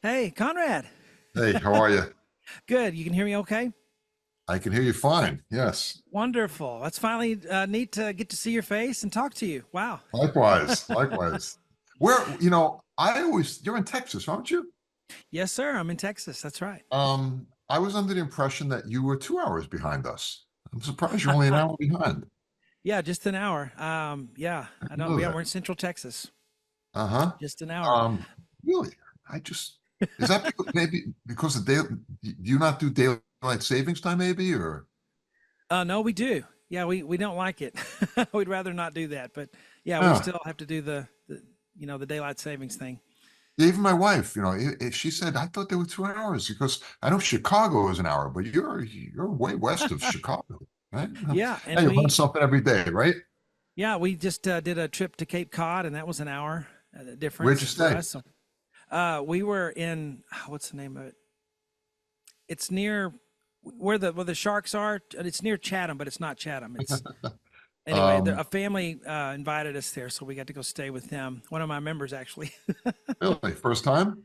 Hey, Conrad. Hey, how are you? Good. You can hear me okay? I can hear you fine. Yes. Wonderful. That's finally neat to get to see your face and talk to you. Wow. Likewise. Likewise. You're in Texas, aren't you? Yes, sir. I'm in Texas. That's right. I was under the impression that you were 2 hours behind us. I'm surprised you're only an hour behind. Yeah, just an hour. Yeah, I I didn't don't. know Yeah, that. we're in Central Texas. Uh-huh. Just an hour. Really? Is that maybe because of day, do you not do daylight savings time maybe or No, we do. Yeah, we don't like it. We'd rather not do that, but yeah, we yeah. still have to do the daylight savings thing. Even my wife, if she said I thought they were 2 hours because I know Chicago is an hour, but you're way west of Chicago, right? Yeah, Hey, and you learn we something every day, right? yeah we just did a trip to Cape Cod, and that was an hour Where'd you difference for stay? us. So, we were in what's the name of it? It's near where the sharks are. It's near Chatham, but it's not Chatham. It's anyway. Um, A family invited us there, so we got to go stay with them. One of my members actually. really, first time?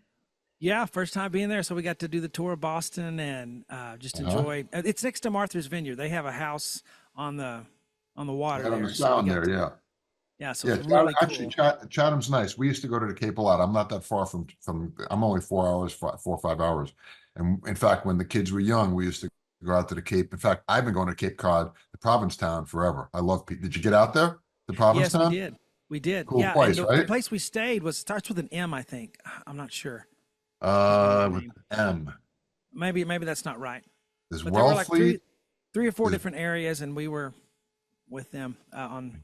Yeah, first time being there, so we got to do the tour of Boston and just Uh-huh. enjoy. It's next to Martha's Vineyard. They have a house on the water Right on the there, so we sound got there, to. yeah. Yeah, so it's Yeah, really actually, cool. Chatham's nice. We used to go to the Cape a lot. I'm not that far from. I'm only 4 hours, 4 or 5 hours. And in fact, when the kids were young, we used to go out to the Cape. In fact, I've been going to Cape Cod, the Provincetown, forever. I love. Did you get out there, the Yes, we Provincetown? did. We did. Cool Yeah, and place, the right? place we stayed was starts with an M, I think. I'm not sure. Can't remember the With name. M. Maybe that's not right. There's But there were like Wellfleet. three or four There's different areas, and we were with them on.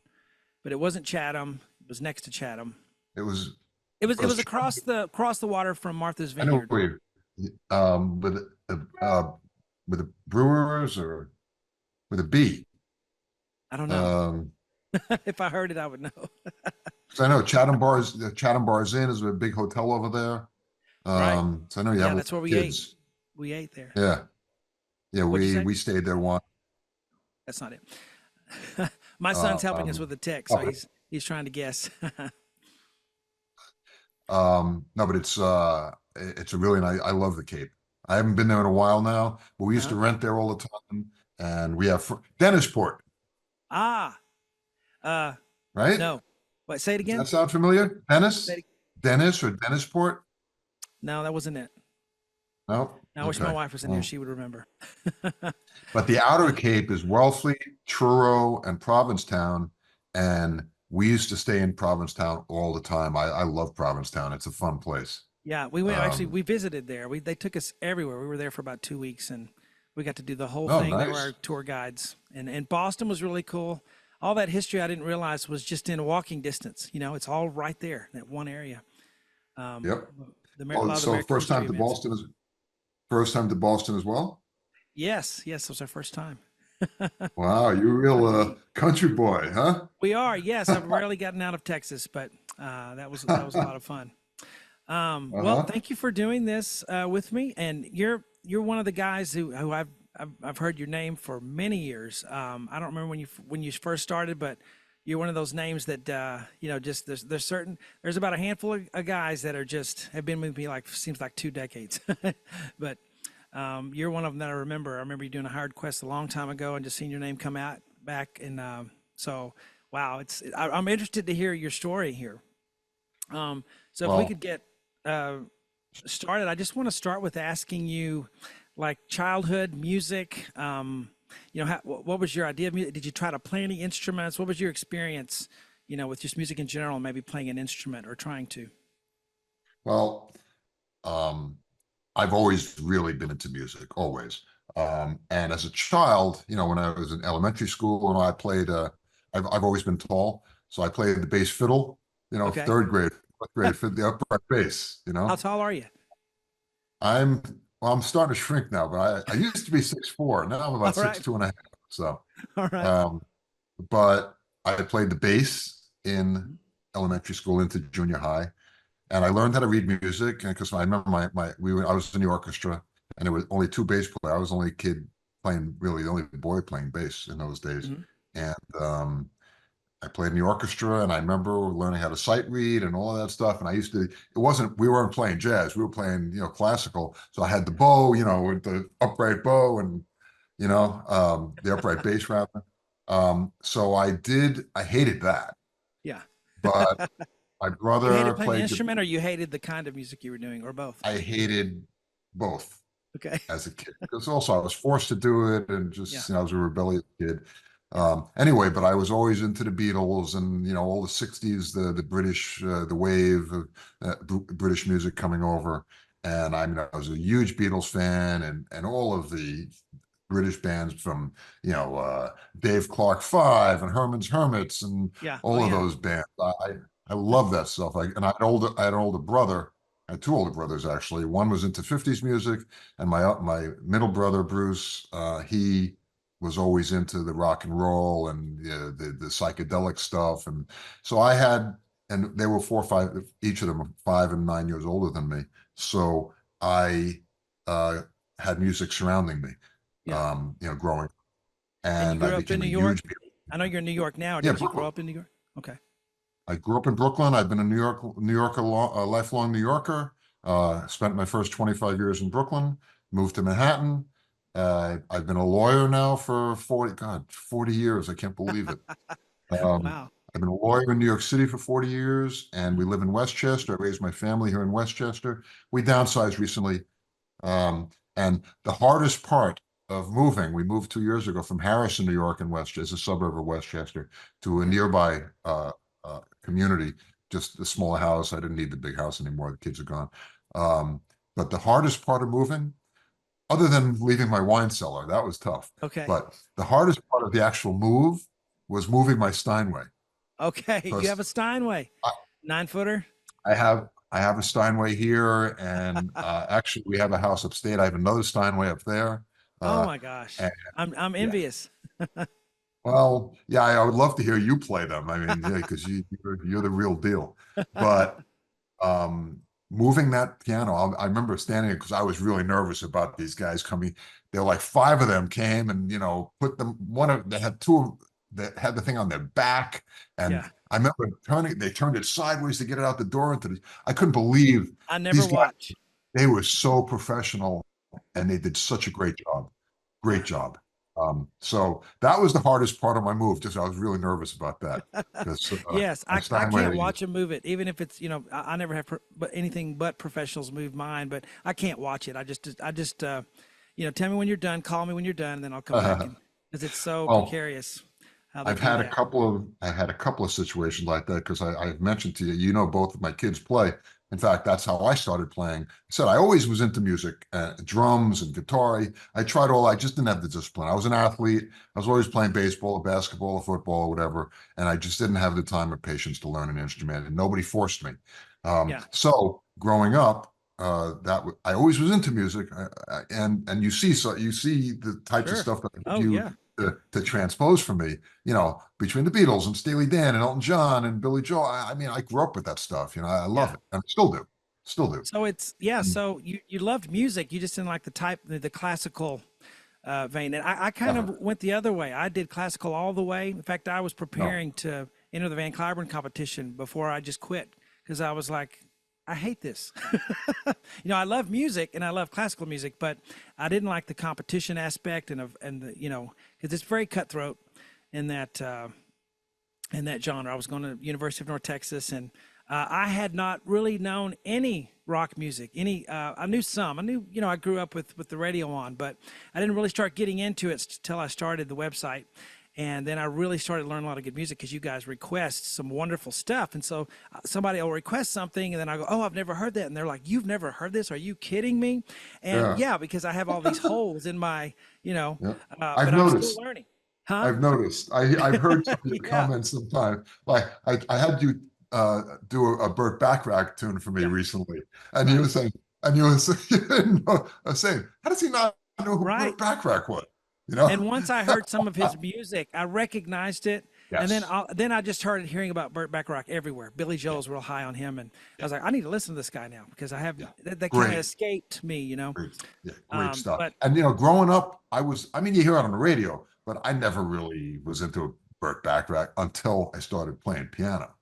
But it wasn't Chatham. It was next to Chatham. it was It was was across the water from Martha's I know Vineyard. where with the Brewers or with a B. I don't know. Um, If I heard it, I would know. 'Cause I know Chatham Bars Inn is a big hotel over there. Right? So I know you have Yeah, a lot that's where of we ate. kids. We ate there. Yeah, yeah. What'd you We say? we stayed there one. That's not it. My son's helping us Um, with the text, so oh, he's trying to guess. no, but it's a really nice. I love the Cape. I haven't been there in a while now, but we used to Uh-huh. rent there all the time, and we have Dennisport, Ah, uh, right? no. What? Say it Does again. that sound familiar? Say it, Dennis or Dennisport? no, that wasn't it. No. I wish my Okay. wife was in here; Well, she would remember. but the Outer Cape is Wellfleet, Truro, and Provincetown. And we used to stay in Provincetown all the time. I love Provincetown. It's a fun place. Yeah, we went actually. Um, We visited there. They took us everywhere. We were there for about 2 weeks, and we got to do the whole oh, thing. They were our nice. tour guides, and Boston was really cool. All that history I didn't realize was just in walking distance. It's all right there, that one area. Um, Yep. a Oh, lot of the so American history events. first time to Boston as well? Yes, yes, it was our first time. Wow, you're a real country boy, huh? We are. Yes, I've rarely gotten out of Texas, but that was a lot of fun. Well, Uh-huh. thank you for doing this with me. And you're one of the guys who I've heard your name for many years. I don't remember when you first started, but you're one of those names that just there's about a handful of guys that have been with me like seems like 2 decades, but you're one of them that I remember. I remember you doing a hard quest a long time ago and just seeing your name come out back. And so wow, I'm interested to hear your story here. So if we Well, could get uh, started, I just want to start with asking you, like childhood music. What was your idea of music? Did you try to play any instruments? What was your experience, with just music in general, maybe playing an instrument or trying to? well, um, I've always really been into music, always. And as a child, when I was in elementary school, I played, I've always been tall. So I played the bass fiddle, Okay. third grade, fourth grade, the upright bass. How tall are you? I'm, well, I'm starting to shrink now, but I used to be 6'4". Now I'm All about six right. two and a half. So, All right. um, but I played the bass in elementary school into junior high. And I learned how to read music because I remember I was in the orchestra and there was only two bass players. I was the only kid playing, really the only boy playing bass in those days. Mhm. And I played in the orchestra, and I remember learning how to sight read and all of that stuff. And I used to, it wasn't, we weren't playing jazz, we were playing, classical. So I had the bow, with the upright bow and, the upright bass rather. So I hated that. Yeah. But my You hated brother playing the played, instrument, or you hated the kind of music you were doing, or both? I hated both Okay. as a kid because also I was forced to do it and Yeah. just, I was a rebellious kid. Yeah. Anyway, but I was always into the Beatles and all the '60s, the British, the wave of British music coming over, and I mean I was a huge Beatles fan and all of the British bands from Dave Clark Five and Herman's Hermits and Yeah. Oh all of yeah. those bands. I love that stuff. And I had an older brother. I had two older brothers actually. One was into '50s music, and my middle brother Bruce, he was always into the rock and roll and the psychedelic stuff. And so and they were 4 or 5, each of them were 5 and 9 years older than me. So I uh, had music surrounding me, Yeah. growing, And you and I grew up in became New a York? huge. I know you're in New York now. Yeah, Did you grow Brooklyn. up in New York? Okay. I grew up in Brooklyn. I've been a New Yorker, a lifelong New Yorker. Spent my first 25 years in Brooklyn. Moved to Manhattan. I've been a lawyer now for 40 years. I can't believe it. Um, Wow. I've been a lawyer in New York City for 40 years, and Mhm. we live in Westchester. I raised my family here in Westchester. We downsized recently. And the hardest part of moving, we moved 2 years ago from Harrison, New York, in Westchester, a suburb of Westchester, to a Okay. nearby community, just a small house. I didn't need the big house anymore. The kids are gone. Um, but the hardest part of moving, other than leaving my wine cellar, that was tough. Okay. But the hardest part of the actual move was moving my Steinway. Okay. You have Because a Steinway, 9 footer. I have a Steinway here, and actually we have a house upstate. I have another Steinway up there. Oh Uh, my gosh. and I'm yeah, envious. well, yeah, I would love to hear you play them. I mean, yeah, because you're the real deal. But um, moving that piano, I remember standing because I was really nervous about these guys coming. There were like five of them came and put them. They had two that had the thing on their back, and Yeah. I remember turning. They turned it sideways to get it out the door into the. I couldn't believe I never these guys. watch. They were so professional, and they did such a great job. Great Yeah. job. So that was the hardest part of my move. Just I was really nervous about that because Yes, my I can't Steinway. watch them move it, even if it's I never have but anything but professionals move mine, but I can't watch it. Tell me when you're done, call me when you're done, and then I'll come back and because it's so Well, precarious how they do that. I had a couple of situations like that because I've mentioned to you, both of my kids play. In fact, that's how I started playing. I said I always was into music, drums and guitar. I tried all. I just didn't have the discipline. I was an athlete. I was always playing baseball, or basketball, or football, or whatever, and I just didn't have the time or patience to learn an instrument, and nobody forced me. Yeah, So growing up, I always was into music, and you see the types of sure. stuff that Oh you yeah, to transpose for me, between the Beatles and Steely Dan and Elton John and Billy Joel. I mean, I grew up with that stuff. I love yeah. it, and I still do, still do. So it's yeah. Mm, So you loved music, you just didn't like the classical vein, and I kind of Never, went the other way. I did classical all the way. In fact, I was no. preparing to enter the Van Cliburn competition before I just quit because I was like, I hate this. I love music and I love classical music, but I didn't like the competition aspect and the because it's very cutthroat in that genre. I was going to University of North Texas, and I had not really known any rock music. I knew some. I knew I grew up with the radio on, but I didn't really start getting into it until I started the website. And then I really started learning a lot of good music because you guys request some wonderful stuff. And so somebody will request something, and then I go, "Oh, I've never heard that." And they're like, "You've never heard this? Are you kidding me?" And Yeah, yeah, because I have all these holes in my, yeah. I've but I'm still noticed. learning. Huh? I've noticed. I've heard some of your Yeah. comments sometimes. Like I had you do a Burt Bacharach tune for me Yeah. recently, and you Right. were saying, you didn't know, saying, how does he not know who Right. Burt Bacharach was? You know? And once I heard some of his music, I recognized it. And Yes. then I just started hearing about Burt Bacharach everywhere. Billy Yeah. Joel's real high on him, and I Yeah. was like, I need to listen to this guy now because I have Yeah. that kind of Great. escaped me. Great. Yeah. Great stuff. But And growing up, I mean, you hear it on the radio, but I never really was into Burt Bacharach until I started playing piano.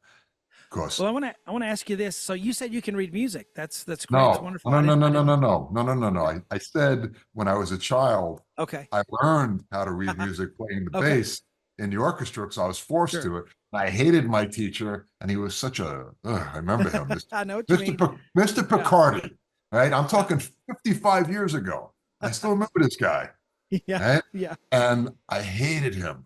Because Well, I want to ask you this. So you said you can read music. That's great. It's no, wonderful. no, no, no, I no, didn't no, know. no, no, no, no, no. Okay. I said when I was a child, Okay. I learned how to read music playing the Okay. bass in the orchestra because I was forced Sure. to it. And I hated my teacher, and he was such a, I remember him, I know what you Mr. mean. Mr. Yeah. Picardi, right? I'm Yeah. talking 55 years ago. I still remember this guy, Yeah. right? Yeah. And I hated him.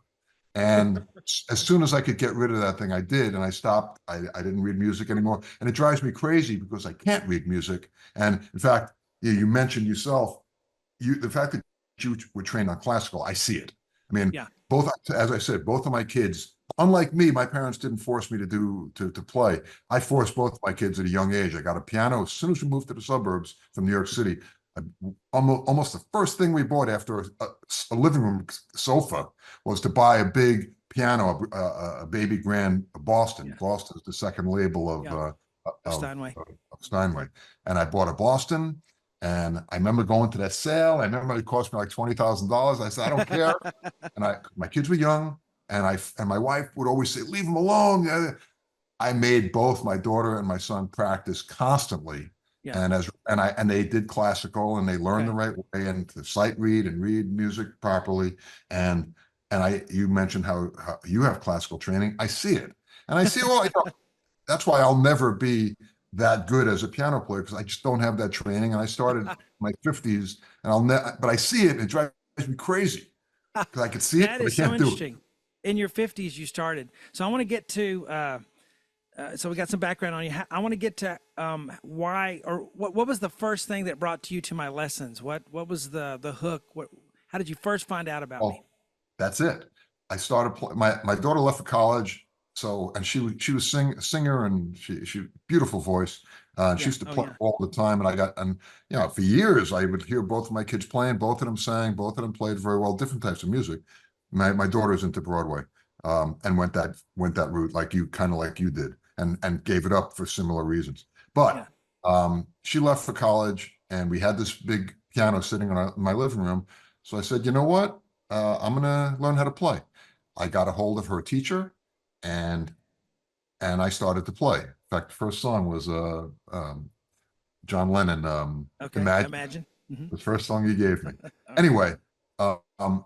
And as soon as I could get rid of that thing, I did, and I stopped. I didn't read music anymore, and it drives me crazy because I can't read music. And in fact, you mentioned yourself, the fact that you were trained on classical, I see it. I mean, Yeah. both, as I said, both of my kids, unlike me, my parents didn't force me to play. I forced both of my kids at a young age. I got a piano as soon as we moved to the suburbs from New York City. I, almost the first thing we bought after a living room sofa was to buy a big piano, a baby grand Boston. Yeah. Boston is the second label Yeah. Of of, Steinway. of Steinway, and I bought a Boston. And I remember going to that sale. I remember it cost me like $20,000. I said, I don't care. And my kids were young, and my wife would always say, leave them alone. I made both my daughter and my son practice constantly. Yeah. And they did classical, and they learned the Okay. right way and to sight read and read music properly. And you mentioned how you have classical training. I see it. And I see, well, that's why I'll never be that good as a piano player because I just don't have that training. And I started in my 50s, and but I see it, and it drives me crazy because I can see it, That but I is so can't do it. interesting. In your 50s, you started. So I want to get to. So we got some background on you. I want to get to why or what was the first thing that brought you to my lessons? What was the hook? How did you first find out about me? Oh, that's it. I started my daughter left for college, so and she was a singer, and she beautiful voice. And she Yeah. used to Oh play yeah. all the time, and for years I would hear both of my kids playing, both of them sang, both of them played very well, different types of music. My daughter's into Broadway, and went that route like you did, and gave it up for similar reasons. Yeah. But she left for college, and we had this big piano sitting in my living room. So I said, you know what? I'm gonna learn how to play. I got a hold of her teacher, and I started to play. In fact, the first song was John Lennon, Okay. "Imagine." Imagine. Hmm. The first song he gave me. Okay. Anyway, uh, um,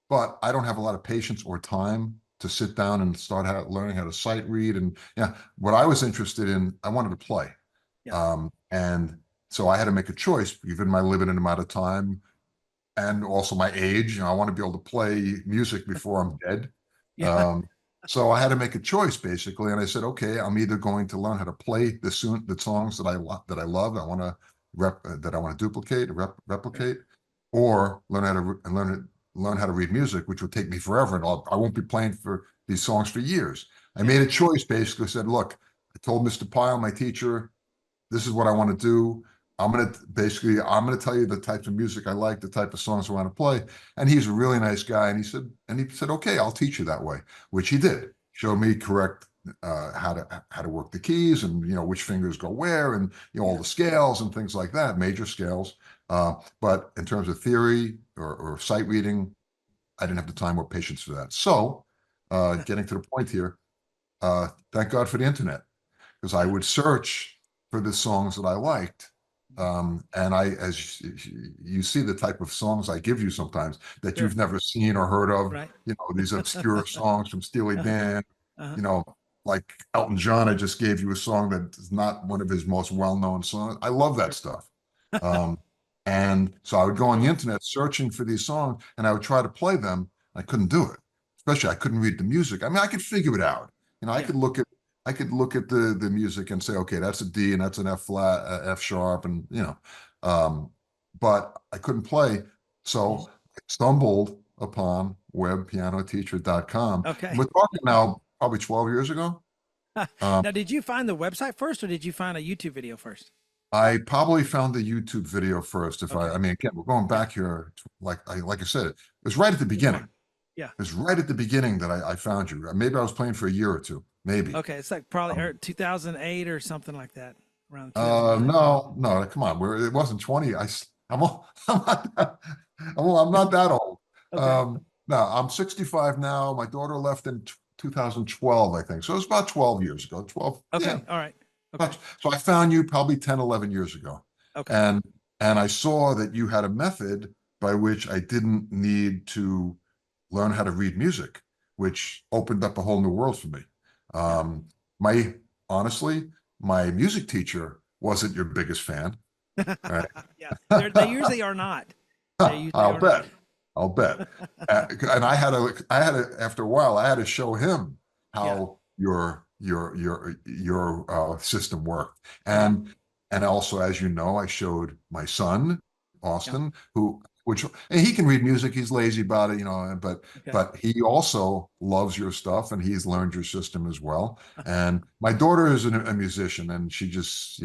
but I don't have a lot of patience or time to sit down and start learning how to sight read. And yeah, what I was interested in, I wanted to play, Yeah. and so I had to make a choice, given my limited amount of time and also my age. I want to be able to play music before I'm dead. Yeah. Um, so I had to make a choice basically, and I said, okay, I'm either going to learn how to play the songs that I love, that I want to duplicate, Right. replicate, or learn how to read music, which would take me forever, and I won't be playing for these songs for years. I Yeah. made a choice basically. Said, look, I told Mr. Pyle, my teacher, this is what I want to do. I'm gonna tell you the types of music I like, the type of songs I want to play. And he's a really nice guy. And he said, okay, I'll teach you that way, which he did. Showed me correct how to work the keys, and which fingers go where, and all Yeah. the scales and things like that, major scales. But in terms of theory or sight reading, I didn't have the time or patience for that. So getting to the point here, thank God for the internet, because I Yeah. would search for the songs that I liked. And as you see the type of songs I give you sometimes that Sure. you've never seen or heard of, Right. these obscure songs from Steely Uh-huh. Dan, Uh-huh. you know, like Elton John, I just gave you a song that is not one of his most well-known songs. I love that Sure. stuff. Um, and so I would go on the internet searching for these songs, and I would try to play them. I couldn't do it. Especially I couldn't read the music. I mean, I could figure it out. I Yeah. could look at the music and say, okay, that's a D and that's an F flat, F sharp, and but I couldn't play. Mhm. So I stumbled upon webpianoteacher.com. And Okay. we're talking now probably 12 years ago. Um, Now, did you find the website first, or did you find a YouTube video first? I probably found the YouTube video first. I Okay. mean, again, we're going Yeah. back here, like I said, it was right at the Good beginning. one. Yeah. It was right at the beginning that I found you. Maybe I was playing for a year or two, maybe. Okay. It's like probably Um, 2008 or something like that, around 2009. no, no, come on. It wasn't 20. I'm not that, I'm not that old. Okay. No, I'm 65 now. My daughter left in 2012, I think. So it was about 12 years ago. 12, yeah. Okay. All right. Okay. So I found you probably 10, 11 years ago. Okay. And I saw that you had a method by which I didn't need to learn how to read music, which opened up a whole new world for me. Yeah. My honestly, my music teacher wasn't your biggest fan, right? Yeah. They usually are not. They usually I'll are not. bet. I'll bet. And after a while, I had to show him Yeah. how your system worked. Uh-huh. And also, as you know, I showed my son, Yeah. Austin, and he can read music. He's lazy about it, Okay. but he also loves your stuff and he's learned your system as well. Uh-huh. And my daughter is a musician and she just,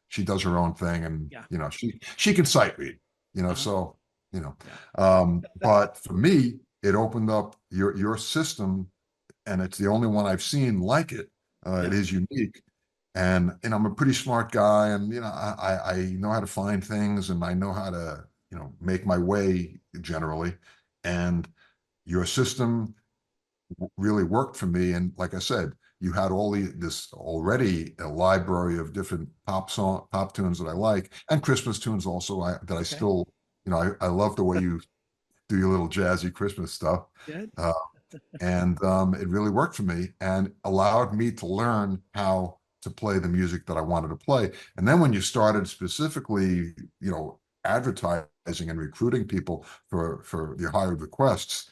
she does her own thing and, Yeah. she can sight read, Uh-huh. so you know Yeah. but for me it opened up your system, and it's the only one I've seen like it. It Yeah. is unique, and I'm a pretty smart guy, and I know how to find things, and I know how to make my way generally, and your system really worked for me. And like I said, you had this already a library of different pop tunes that I like, and Christmas tunes also that I Okay. still, I love the way you do your little jazzy Christmas stuff. Good. Uh, and it really worked for me and allowed me to learn how to play the music that I wanted to play. And then when you started specifically, advertising and recruiting people for your hired requests,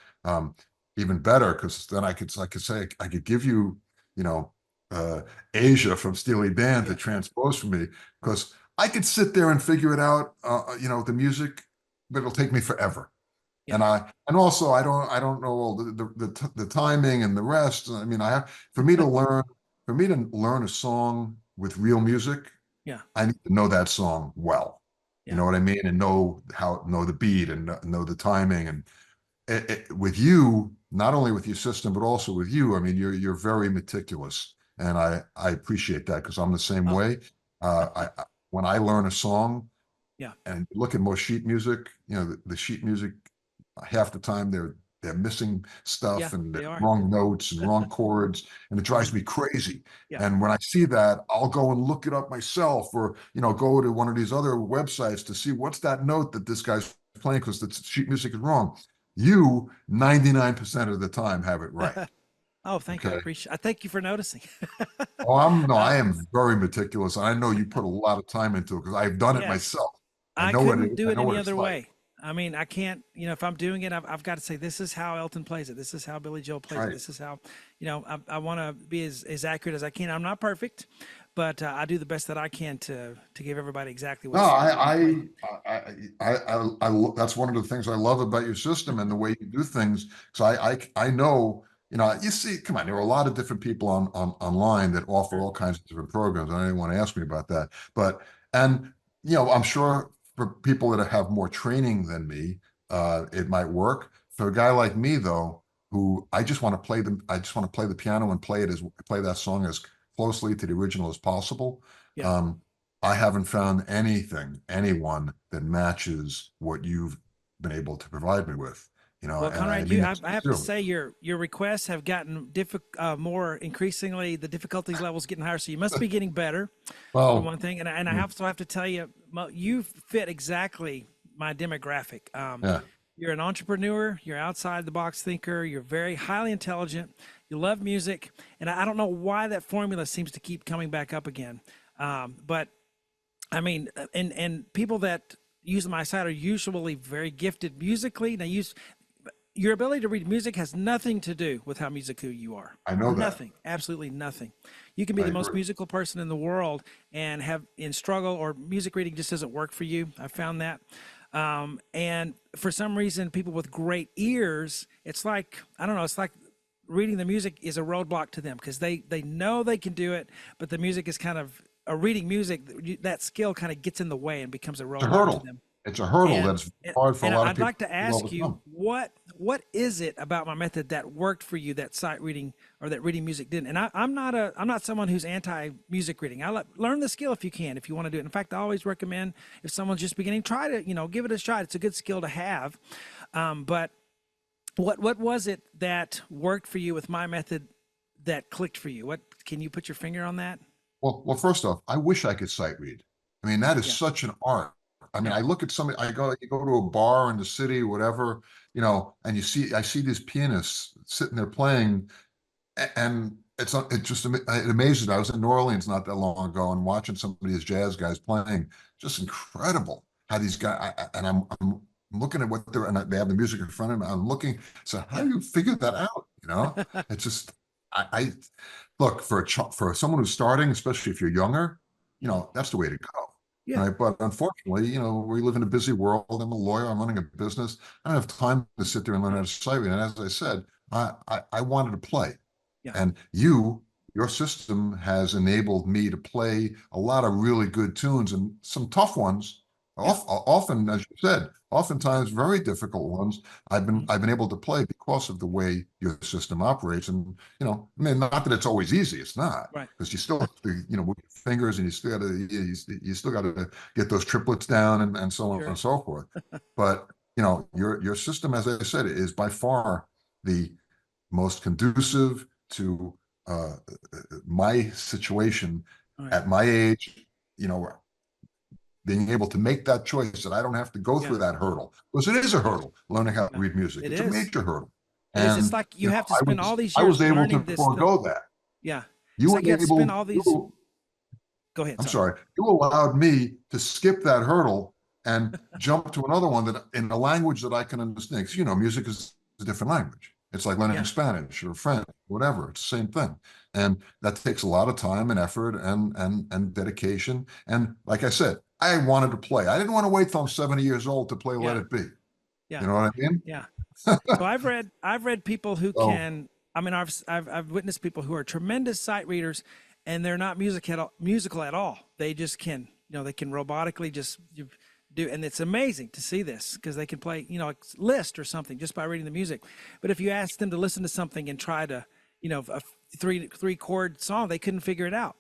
even better, because then I could give you, you know, Asia from Steely Dan to Yeah. transpose for me, because I could sit there and figure it out, the music, but it'll take me forever. Yeah. And also I don't know all the timing and the rest. I mean, for me to learn a song with real music, Yeah. I need to know that song well. You Yeah. know what I mean? And know the beat and know the timing. And with you, not only with your system, but also with you, I mean, you're very meticulous, and I appreciate that because I'm the same Oh. way. When I learn a song Yeah. and look at most sheet music, the sheet music, half the time they're missing Yeah. stuff and they're They are. wrong notes and wrong chords, and it drives Mhm. me crazy. Yeah. And when I see that, I'll go and look it up myself, or go to one of these other websites to see what's that note that this guy's playing, because the sheet music is wrong. You 99% of the time have it right. Oh, thank you. Okay. I thank you for noticing. Oh, I uh, am very meticulous. I know you put a lot of time into it because I've done it yes. myself. I I know what couldn't do I it know any what it's other like. way. I mean, I can't, if I'm doing it, I've got to say, this is how Elton plays it. This is how Billy Joel plays it. Right. This is how, I want to be as accurate as I can. I'm not perfect, but I do the best that I can to give everybody exactly No, what's being played. that's one of the things I love about your system and the way you do things. So I know, you see, come on, there are a lot of different people online that offer Sure. all kinds of different programs. I don't even want to ask me about that, but, and, I'm sure for people that have more training than me, it might work. For a guy like me, though, who I just want to play the piano and play that song as closely to the original as possible. Yeah. Um, I haven't found anyone that matches what you've been able to provide me with, Well, and I Conrad, mean that I have to sincerely. say your requests have gotten more increasingly. The difficulties levels getting higher, so you must be getting better, for Well, one thing. And I mm, also have to tell you, you fit exactly my demographic. yeah, You're an entrepreneur. You're outside the box thinker. You're very highly intelligent. You love music, and I don't know why that formula seems to keep coming back up again. But I mean, and people that use my site are usually very gifted musically. Now, your ability to read music has nothing to do with how musical you are. I know that. Nothing, absolutely nothing. You can be I the most agree. musical person in the world and have in struggle, or music reading just doesn't work for you. I found that. And for some reason, people with great ears, it's like, I don't know, it's like reading the music is a roadblock to them because they know they can do it, but the music is kind of, reading music, that skill kind of gets in the way and becomes a It's a roadblock to hurdle. them. It's a hurdle And that's hard for a lot of I'd people like to to ask you, overcome. what is it about my method that worked for you that sight reading or that reading music didn't? And I'm not someone who's anti music reading. Learn the skill if you can, if you want to do it. In fact, I always recommend, if someone's just beginning, try to give it a shot. It's a good skill to have, but What was it that worked for you with my method that clicked for you? What can you put your finger on that? Well, first off, I wish I could sight read. I mean, that is Yeah, such an art. I mean, yeah, I look at somebody, you go to a bar in the city, whatever, and I see these pianists sitting there playing, and it just it amazes me. I was in New Orleans not that long ago and watching some of these jazz guys playing, just incredible how these guys, and I'm looking at what they're, and they have the music in front of me. I'm looking, so how yeah, do you figure that out? It's just, I look for someone who's starting, especially if you're younger, mhm, that's the way to go. yeah, Right. But unfortunately, we live in a busy world. I'm a lawyer. I'm running a business. I don't have time to sit there and learn how right, to sight read. And as I said, I wanted to play. yeah, And your system has enabled me to play a lot of really good tunes and some tough ones. yeah, Often, as you said, oftentimes very difficult ones. mhm, I've been able to play because of the way your system operates. And I mean, not that it's always easy. It's not, right, because you still have to, move your fingers, and you still got to get those triplets down, and so on sure, and so forth. But your system, as I said, is by far the most conducive to my situation all right, at my age, you know, being able to make that choice that I don't have to go yeah, through that hurdle, because it is a hurdle learning how to yeah. read music. It It's a is. major hurdle. It is. It's And, like you have to spend all these I years was able learning to this stuff. forego that. Yeah, it's You like you have to spend enabled, all these. you, Go ahead. I'm Sorry. sorry, you allowed me to skip that hurdle and jump to another one that in a language that I can understand. 'Cause, music is a different language. It's like learning Yeah, Spanish or French, whatever. It's the same thing. And that takes a lot of time and effort and dedication. And like I said, I wanted to play. I didn't want to wait till I'm 70 years old to play Let yeah, It Be. yeah, You know what I mean? yeah. So I've read people who So can. I mean, I've witnessed people who are tremendous sight readers, and they're not musical at all. They just can, they can robotically just do, and it's amazing to see this because they can play, like Liszt or something just by reading the music. But if you ask them to listen to something and try to, a three chord song, they couldn't figure it out.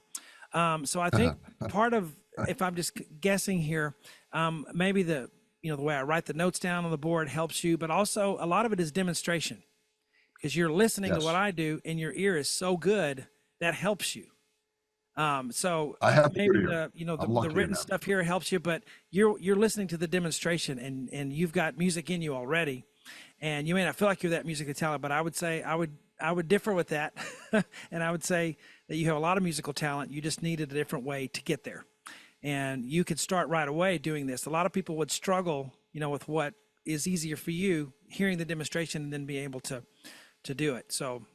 So I think part of, if I'm just guessing here, maybe the way I write the notes down on the board helps you, but also a lot of it is demonstration because you're listening to what yes, I do and your ear is so good that helps you. So I have a maybe good ear. I'm the lucky in written that. stuff here helps you, but you're listening to the demonstration and you've got music in you already, and you may not feel like you're that musically talented, but I would say I would differ with that, and I would say that you have a lot of musical talent. You just needed a different way to get there, and you could start right away doing this. A lot of people would struggle, with what is easier for you, hearing the demonstration and then be able to do it. So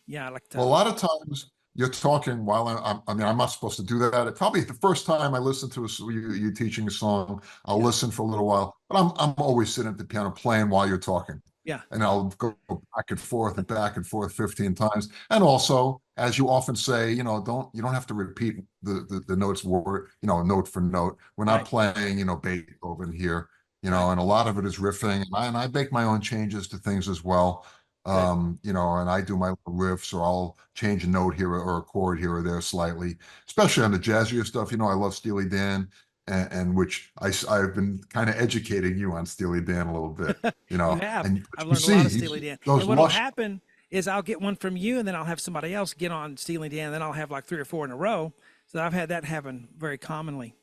yeah, I like Well, a to. lot of times you're talking while I mean, I'm not supposed to do that. Probably the first time I listen to you teaching a song, I'll Yeah, listen for a little while, but I'm always sitting at the piano playing while you're talking. yeah, And I'll go back and forth 15 times. And also, as you often say, you don't have to repeat the notes word, note for note. We're not right, playing, Beethoven here, right, and a lot of it is riffing. And I make my own changes to things as well. good. And I do my little riffs, or I'll change a note here or a chord here or there slightly, especially on the jazzier stuff. I love Steely Dan, and which I've been kind of educating you on Steely Dan a little bit, You have. and I've you learned a lot see of Steely Dan. those And what'll lush. happen is I'll get one from you and then I'll have somebody else get on Steely Dan. And then I'll have like three or four in a row. So I've had that happen very commonly.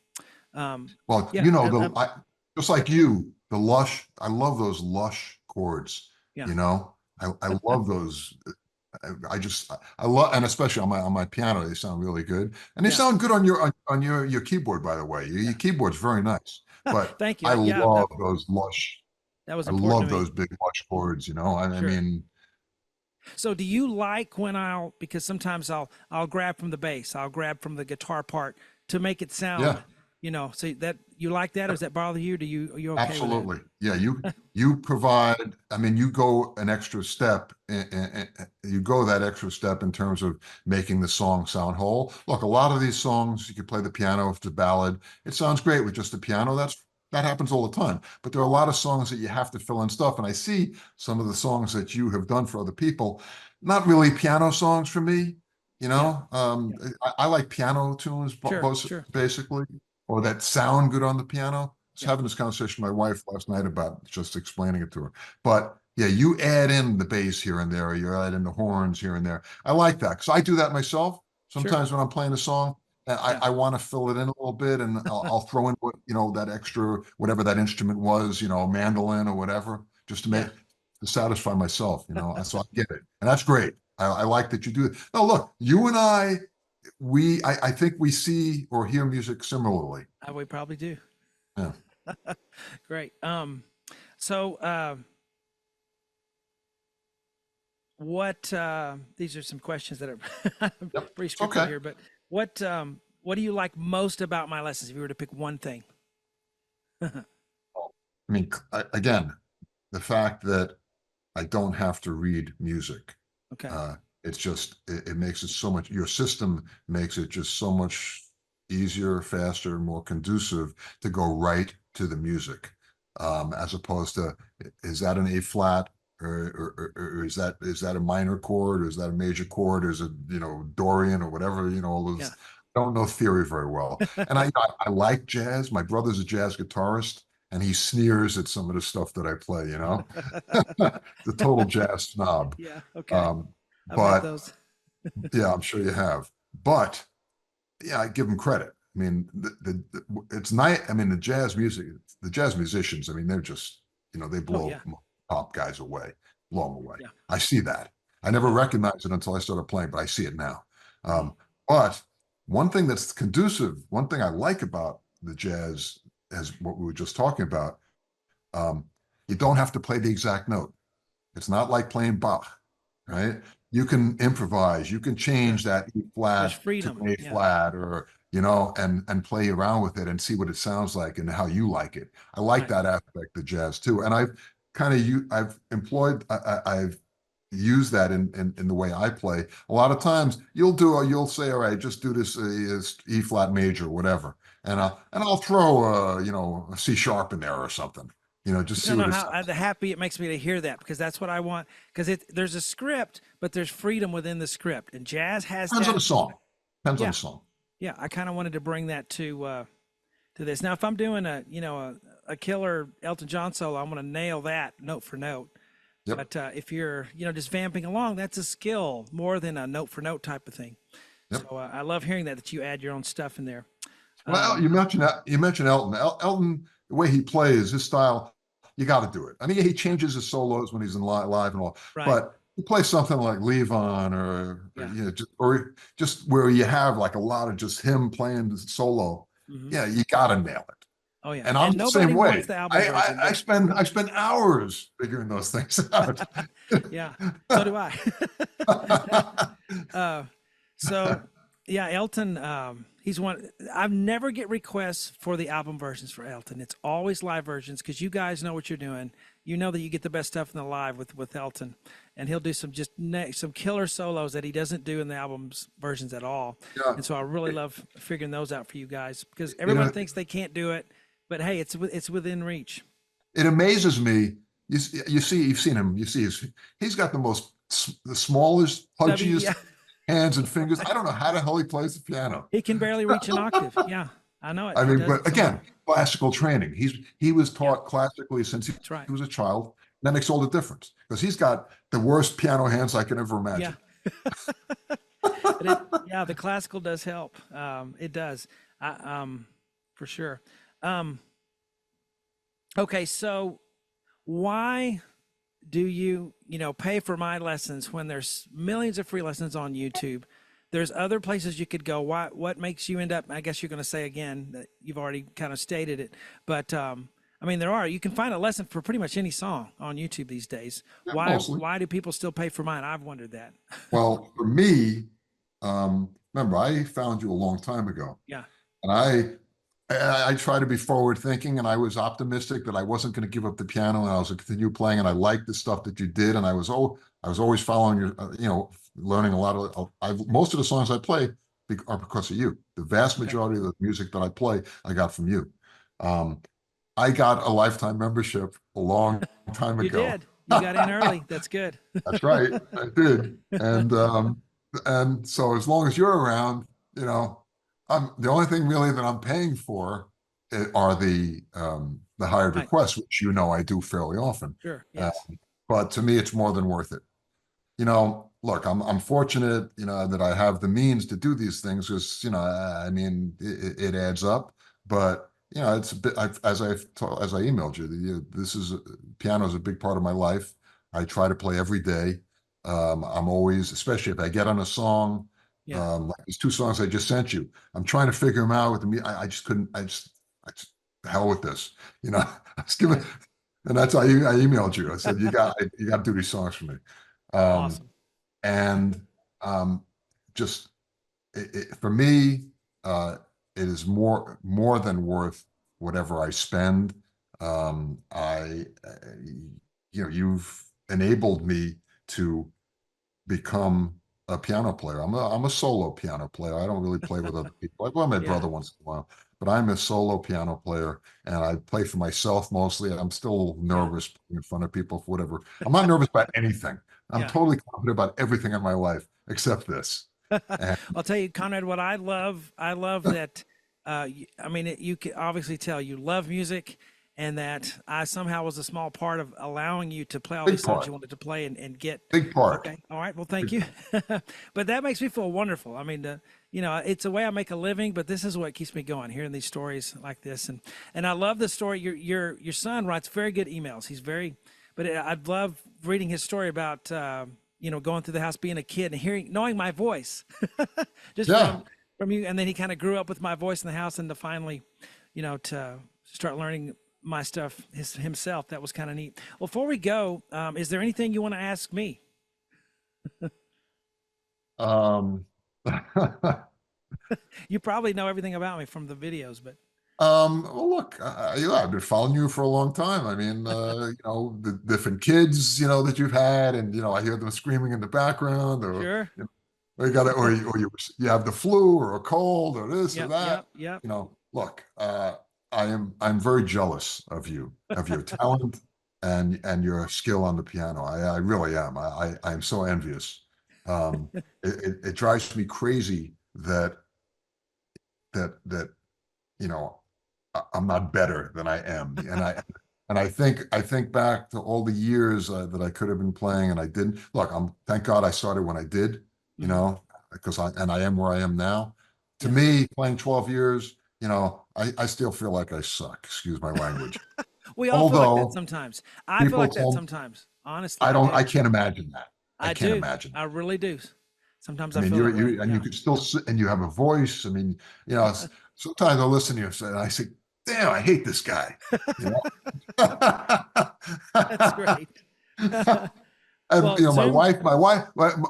Well, Yeah. just like you, the lush. I love those lush chords. Yeah. I love those. I love, and especially on my piano, they sound really good, and they Yeah. sound good on your keyboard. By the way, your Yeah. keyboard's very nice. But Thank you. I Yeah. love those lush. That was I important to love me. those big lush chords. I Sure. mean, So do you like when because sometimes I'll grab from the bass, I'll grab from the guitar part to make it yeah. sound, so that you like that, or does that bother you? Are you okay with that? Absolutely. Yeah, you provide, I mean, you go an extra step, you go that extra step in terms of making the song sound whole. Look, a lot of these songs, you can play the piano if it's a ballad. It sounds great with just the piano. That happens all the time. But there are a lot of songs that you have to fill in stuff. And I see some of the songs that you have done for other people, not really piano songs for me. Yeah. Yeah. I like piano tunes, Sure. Sure. basically, or that sound good on the piano. I was Yeah. having this conversation with my wife last night about just explaining it to her. But Yeah, you add in the bass here and there, or you add in the horns here and there. I like that because I do that myself. Sure. Sometimes when I'm playing a song, and Yeah. I want to fill it in a little bit, and I'll throw in what, that extra, whatever that instrument was, mandolin or whatever, just to Yeah. make to satisfy myself. So I get it, and that's great. I like that you do it. No, look, you and I think we see or hear music similarly. We probably do. Yeah. Great. So what these are some questions that are Yep. pretty It's scripted okay. here, but what do you like most about my lessons if you were to pick one thing? I mean, again, the fact that I don't have to read music. Okay. Uh, it's just it makes it so much. Your system makes it just so much easier, faster, more conducive to go right to the music, as opposed to is that an A flat or is that a minor chord or is that a major chord or is it Dorian or whatever all those. Yeah. I don't know theory very well, and I like jazz. My brother's a jazz guitarist, and he sneers at some of the stuff that I play. The total jazz snob. Yeah. Okay. Um, I've met but those. yeah, I'm sure you have. But yeah, I give them credit. I mean, it's nice. I mean, the jazz musicians. I mean, they're just they Oh blow yeah. top guys away, blow them away. Yeah. I see that. I never Yeah. recognized it until I started playing, but I see it now. Mhm. But one thing that's conducive, one thing I like about the jazz, as what we were just talking about, um, you don't have to play the exact note. It's not like playing Bach, Right. right? You can improvise. You can Sure. change that E There's flat to freedom. an A Yeah. flat, or and play around with it and see what it sounds like and how you like it. I like Right. that aspect of jazz too, and I've employed I've used that in the way I play. A lot of times you'll say, all right, just do this E flat major, whatever, Yeah. and I'll throw a C sharp in there or something, just You see don't what know it how sounds. the happy it makes me to hear that because that's what I want. Because there's a script, but there's freedom within the script, and jazz has Depends on that. the song. Depends on Yeah, the song. yeah. I kind of wanted to bring that to this. Now, if I'm doing a killer Elton John solo, I'm going to nail that note for note. Yep. But if you're just vamping along, that's a skill more than a note for note type of thing. So Yep. I love hearing that you add your own stuff in there. Well, Um, you mentioned Elton. Elton, the way he plays, his style, you got to do it. I mean, he yeah, changes his solos when he's in live and all, right. but you play something like Leave On or Yeah. just where you have like a lot of just him playing the solo. Hmm. Yeah, you got to nail it. Oh yeah. And I'm And the same nobody wants way. the album I, version, I, I but spend I spend hours figuring those things out. yeah, so do I. uh, so yeah, Elton. He's one. I've never get requests for the album versions for Elton. It's always live versions because you guys know what you're doing. You know that you get the best stuff in the live with Elton, and he'll do some killer solos that he doesn't do in the album's versions at all. Yeah, And so I really love figuring those out for you guys because you everyone know, thinks they can't do it, but hey, it's within reach. it amazes me. You've seen him. You see he's got the smallest, Stubby, pudgiest yeah, hands and fingers. I don't know how the hell he plays the piano. he can barely reach an octave. Yeah, I know it. I He mean, does but it so again, well. classical training. He was Yeah, taught classically since he that's right. was a child. That makes all the difference because he's got the worst piano hands I can ever Yeah. imagine. But yeah, the classical does help. It does. For sure. Um, okay, so why do you pay for my lessons when there's millions of free lessons on YouTube? There's other places you could go. What makes you end up? I guess you're going to say again that you've already kind of stated it, but I mean, you can find a lesson for pretty much any song on YouTube these days. Yeah, Why mostly. why do people still pay for mine? I've wondered that. Well, for me, remember, I found you a long time ago, Yeah. and I try to be forward thinking, and I was optimistic that I wasn't going to give up the piano, and I was going to continue playing, and I liked the stuff that you did, and I was always following your, learning a lot of. Most of the songs I play are because of you. The vast Okay. majority of the music that I play, I got from you. Um, I got a lifetime membership a long time You ago. did. You got in early. That's good. That's right, I did, and so as long as you're around, I'm the only thing really that I'm paying for are the hired Right. requests, which I do fairly often. Sure. Uh, Yes. but to me, it's more than worth it. Look, I'm fortunate, that I have the means to do these things because, I mean, it adds up. But it's a bit as I emailed you, this is piano is a big part of my life. I try to play every day. I'm always, especially if I get on a song, Yeah. like these two songs I just sent you. I'm trying to figure them out with me. I just couldn't. I just the hell with this. I was giving, Right. and that's why I emailed you. I said you got to do these songs for me. Um, Awesome. and um, just for me, uh, it is more than worth whatever I spend. You've enabled me to become a piano player. I'm a solo piano player. I don't really play with other people. I play with my Yeah. brother once in a while, but I'm a solo piano player, and I play for myself mostly. I'm still Yeah. nervous in front of people for whatever. I'm not nervous about anything. I'm Yeah. totally confident about everything in my life except this. And I'll tell you, Conrad, what I love that, I mean, you can obviously tell you love music, and that I somehow was a small part of allowing you to play all these big songs part, you wanted to play and get. big part. Okay. All right. Well, thank Big you. But that makes me feel wonderful. I mean, it's a way I make a living, but this is what keeps me going, hearing these stories like this. And I love the story. Your son writes very good emails. He's very, but I love reading his story about, going through the house, being a kid and knowing my voice just Yeah. from you. And then he kind of grew up with my voice in the house, and to finally, to start learning my stuff himself. That was kind of neat. Well, before we go, is there anything you want to ask me? Um, You probably know everything about me from the videos, but well, look, I've been following you for a long time. I mean, the different kids, that you've had, and I hear them screaming in the background, or sure. or you got it, or you have the flu or a cold or this or Yep, that. yep, yep. Look, I'm very jealous of your talent and your skill on the piano. I really am. I'm so envious. It drives me crazy that I'm not better than I am. And I think back to all the years that I could have been playing and I didn't. Look, thank God I started when I did, Hmm. because I am where I am now. To Yeah. me, playing 12 years, I still feel like I suck, excuse my language. We all feel like that Although sometimes. I feel people like that tell sometimes. Honestly, I I don't, do. I can't imagine that. I I can't do. imagine. I really do. Sometimes I I mean, feel that way. you Yeah. could still sit and you have a voice. I mean, sometimes I listen to you and I say, damn, I hate this guy. You know? That's great. And Well,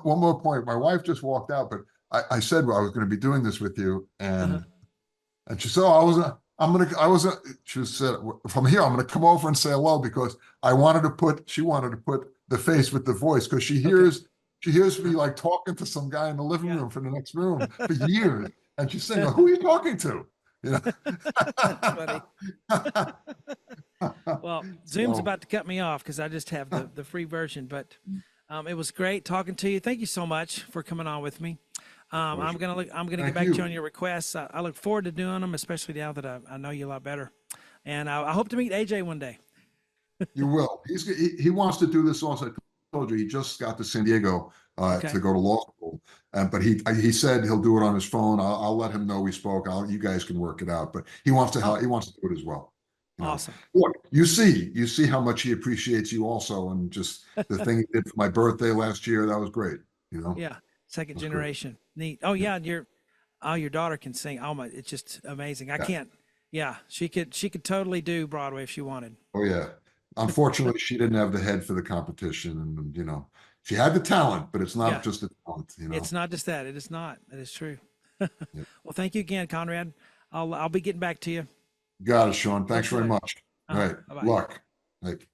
one more point. My wife just walked out, but I said I was going to be doing this with you, uh and she said, "Oh, I was, she said, from here, I'm going to come over and say hello because she wanted to put the face with the voice because okay. she hears me like talking to some guy in the living Yeah. room from the next room for years, and she's saying, "Who are you talking to?" You That's funny. know. Well, Zoom's So, about to cut me off because I just have the free version, but it was great talking to you. Thank you so much for coming on with me. pleasure. I'm gonna get Thank back to you you. on your requests. I look forward to doing them, especially now that I know you a lot better. And I hope to meet AJ one day. You will. He wants to do this also. I told you he just got to San Diego Okay. to go to law school, but he said he'll do it on his phone. I'll let him know we spoke. You guys can work it out. But he wants to help. Oh, He wants to do it as well. awesome. Look, you see how much he appreciates you also, and just the thing he did for my birthday last year. That was great. Yeah. Second That's great. generation. Neat. Oh Yeah, yeah, your daughter can sing. Oh my, it's just amazing. I yeah. can't. Yeah, she could totally do Broadway if she wanted. Oh yeah. Unfortunately, she didn't have the head for the competition, and she had the talent, but it's not Yeah. just the talent. It's not just that. It is not. It is true. Yeah. Well, thank you again, Conrad. I'll be getting back to you. Got it, Shawn. Talk Thanks to you very later. much. All Uh-huh. right. Bye bye. Luck. Right.